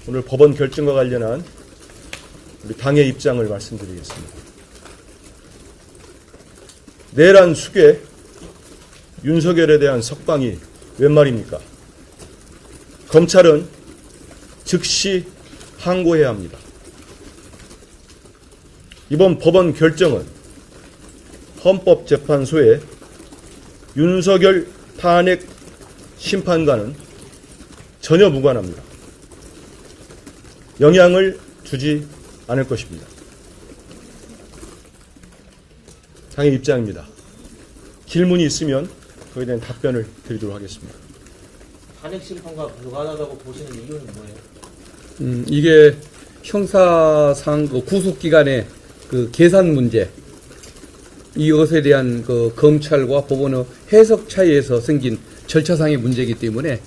오늘 법원 결정과 관련한 우리 당의 입장을 말씀드리겠습니다. 내란 수괴 윤석열에 대한 석방이 웬 말입니까? 검찰은 즉시 항고해야 합니다. 이번 법원 결정은 헌법재판소의 윤석열 탄핵 심판과는 전혀 무관합니다. 영향을 주지 않을 것입니다. 당의 입장입니다. 질문이 있으면 그에 대한 답변을 드리도록 하겠습니다. 탄핵 심판과 무관하다고 보시는 이유는 뭐예요? 이게 형사상 그 구속기간의 그 계산 문제, 이것에 대한 그 검찰과 법원의 해석 차이에서 생긴 절차상의 문제이기 때문에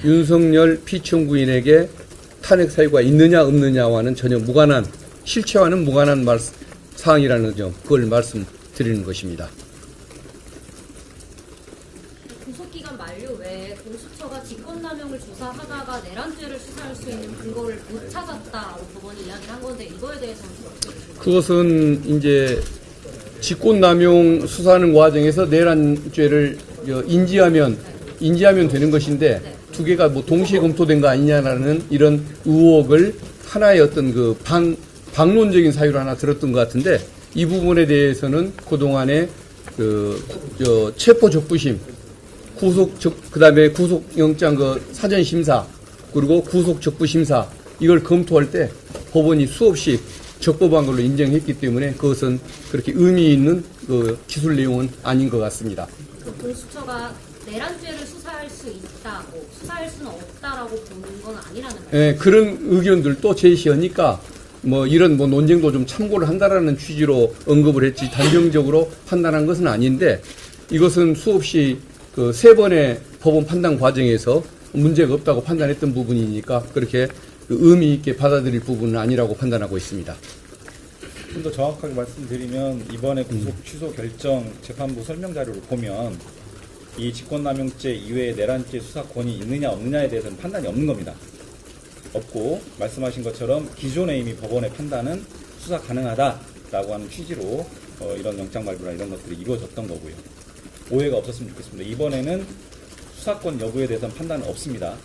윤석열 피청구인에게 탄핵 사유가 있느냐 없느냐와는 전혀 무관한, 실체와는 무관한 사항이라는 점, 그걸 말씀드리는 것입니다. 구속기간 만료 외에 공수처가 직권남용을 조사하다가 내란죄를 수사할 수 있는 근거를 못 찾았다고 법원이 이야기를 한 건데, 이거에 대해서는 어떻게 보십니까? 그것은 이제 직권남용 수사하는 과정에서 내란죄를 인지하면 되는 것인데, 두 개가 뭐 동시에 검토된 거 아니냐라는 이런 의혹을 하나의 어떤 그 방론적인 사유로 하나 들었던 것 같은데, 이 부분에 대해서는 그동안에 체포 적부심, 그다음에 구속영장 사전 심사, 그리고 구속 적부 심사, 이걸 검토할 때 법원이 수없이 적법한 걸로 인정했기 때문에 그것은 그렇게 의미 있는 기술 내용은 아닌 것 같습니다. 그 공수처가 내란죄를 수사할 수 있다고, 수사할 수는 없다라고 보는 건 아니라는 말이죠. 예, 그런 의견들도 제시하니까 이런 논쟁도 좀 참고를 한다라는 취지로 언급을 했지, 단정적으로 판단한 것은 아닌데, 이것은 수없이 세 번의 법원 판단 과정에서 문제가 없다고 판단했던 부분이니까 그렇게 의미 있게 받아들일 부분은 아니라고 판단하고 있습니다. 좀 더 정확하게 말씀드리면, 이번에 구속 취소 결정 재판부 설명 자료를 보면 이 직권남용죄 이외에 내란죄 수사권이 있느냐 없느냐에 대해서는 판단이 없는 겁니다. 없고, 말씀하신 것처럼 기존에 이미 법원의 판단은 수사 가능하다라고 하는 취지로 이런 영장 발부나 이런 것들이 이루어졌던 거고요. 오해가 없었으면 좋겠습니다. 이번에는 수사권 여부에 대해서는 판단은 없습니다.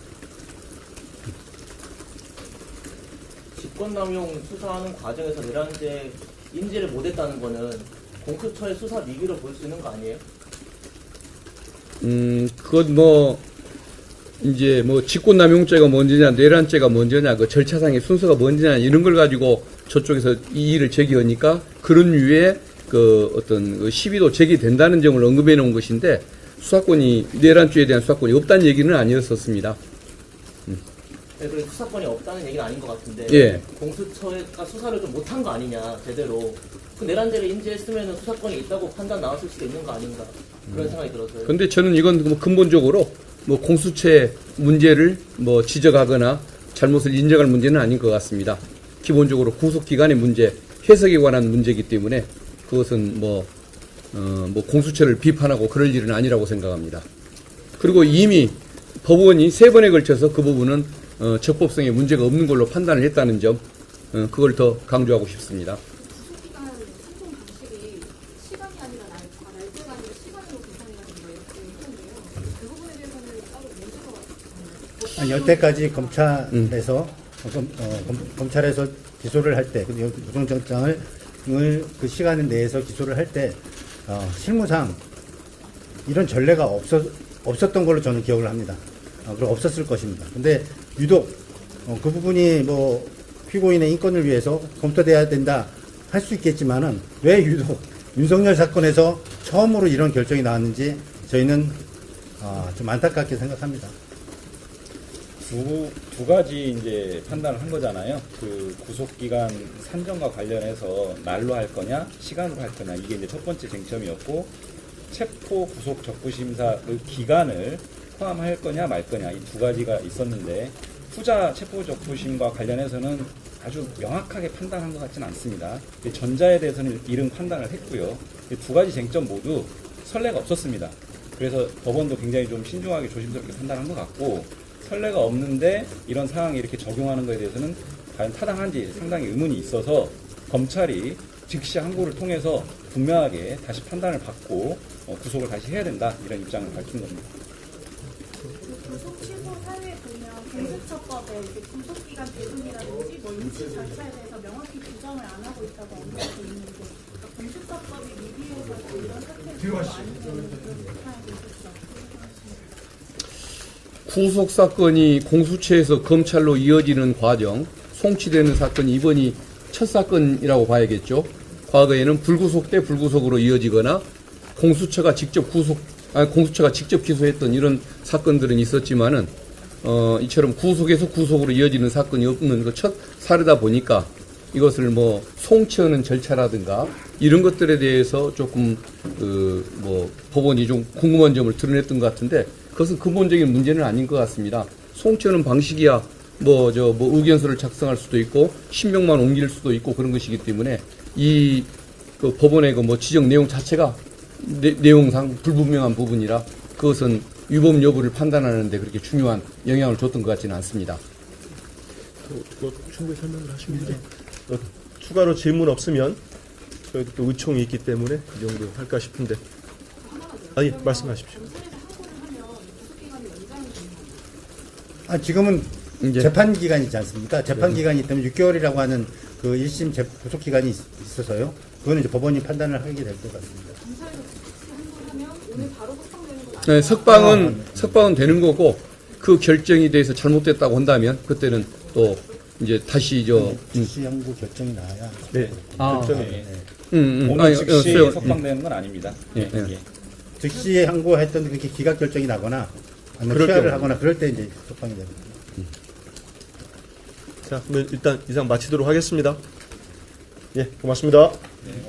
직권남용 수사하는 과정에서 내란죄 인지를 못했다는 거는 공수처의 수사 미비로 볼 수 있는 거 아니에요? 그건 이제 직권남용죄가 먼저냐, 내란죄가 먼저냐, 그 절차상의 순서가 먼저냐, 이런 걸 가지고 저쪽에서 이의를 제기하니까 그런 류의 어떤 시비도 제기된다는 점을 언급해 놓은 것인데, 내란죄에 대한 수사권이 없다는 얘기는 아니었었습니다. 네, 그래서 수사권이 없다는 얘기는 아닌 것 같은데, 예. 공수처가 수사를 좀 못한 거 아니냐, 제대로. 그 내란죄를 인지했으면 수사권이 있다고 판단 나왔을 수도 있는 거 아닌가, 그런 생각이 들어서요. 그런데 저는 이건 근본적으로 공수처의 문제를 지적하거나 잘못을 인정할 문제는 아닌 것 같습니다. 기본적으로 구속기간의 문제, 해석에 관한 문제이기 때문에 그것은 공수처를 비판하고 그럴 일은 아니라고 생각합니다. 그리고 이미 법원이 3번에 걸쳐서 그 부분은 적법성에 문제가 없는 걸로 판단을 했다는 점, 그걸 더 강조하고 싶습니다. 구속기간 생성 방식이 시간이 아니라 날짜가 아니라 시간으로 계산이 되는 거예요. 그 부분에 대해서는 따로 문제가 있나요? 여태까지 검찰에서 기소를 할 때, 구속영장을 그 시간 내에서 기소를 할 때 실무상 이런 전례가 없었던 걸로 저는 기억을 합니다. 그리고 없었을 것입니다. 근데 유독 그 부분이 피고인의 인권을 위해서 검토돼야 된다 할 수 있겠지만은, 왜 유독 윤석열 사건에서 처음으로 이런 결정이 나왔는지 저희는 좀 안타깝게 생각합니다. 두 가지 이제 판단을 한 거잖아요. 그 구속기간 산정과 관련해서 날로 할 거냐, 시간으로 할 거냐, 이게 이제 첫 번째 쟁점이었고, 체포 구속 적부심사 그 기간을 포함할 거냐 말 거냐, 이 두 가지가 있었는데, 후자 체포 적부심과 관련해서는 아주 명확하게 판단한 것 같지는 않습니다. 전자에 대해서는 이른 판단을 했고요. 두 가지 쟁점 모두 선례가 없었습니다. 그래서 법원도 굉장히 좀 신중하게 조심스럽게 판단한 것 같고, 선례가 없는데 이런 상황에 이렇게 적용하는 것에 대해서는 과연 타당한지 상당히 의문이 있어서 검찰이 즉시 항고를 통해서 분명하게 다시 판단을 받고 구속을 다시 해야 된다 이런 입장을 밝힌 겁니다. 구속 취소 사유에 보면 공수처법에 구속기간 대분이라든지 뭐 인치 절차에 대해서 명확히 규정을 안 하고 있다고 언급되어 있는데 그러니까 공수처법이 미비해서 이런 사태를 많이 되는 그런 사항이 있었죠. 구속 사건이 공수처에서 검찰로 이어지는 과정, 송치되는 사건이 이번이 첫 사건이라고 봐야겠죠. 과거에는 불구속 때 불구속으로 이어지거나 공수처가 직접 기소했던 이런 사건들은 있었지만은 이처럼 구속에서 구속으로 이어지는 사건이 없는 그 첫 사례다 보니까 이것을 뭐 송치하는 절차라든가 이런 것들에 대해서 조금 법원이 좀 궁금한 점을 드러냈던 것 같은데 그것은 근본적인 문제는 아닌 것 같습니다. 송치하는 방식이야 의견서를 작성할 수도 있고 신명만 옮길 수도 있고 그런 것이기 때문에 그 법원의 지적 내용 자체가 내용상 불분명한 부분이라 그것은 위법 여부를 판단하는 데 그렇게 중요한 영향을 줬던 것 같지는 않습니다. 충분히 설명을 하십니다. 추가로 질문 없으면 저희도 또 의총이 있기 때문에 그 정도 할까 싶은데. 아니, 말씀하십시오. 지금은 이제 재판 기간이 있지 않습니까? 재판 기간이 있다면 6개월이라고 하는 그 1심 구속 기간이 있어서요. 그거는 이제 법원이 판단을 하게 될 것 같습니다. 오늘 바로 확정되는 건 네, 석방은 되는 거고 그 결정이 대해서 잘못됐다고 한다면 그때는 또 이제 다시 즉시 항고 결정이 나야. 네. 결정이. 오늘 즉시 석방되는 건 아닙니다. 예, 예. 예. 즉시 항고했던 그렇게 기각 결정이 나거나 아니면 그럴 취하를 경우. 하거나 그럴 때 이제 석방이 됩니다. 자, 그러면 일단 이상 마치도록 하겠습니다. 예, 고맙습니다. 네.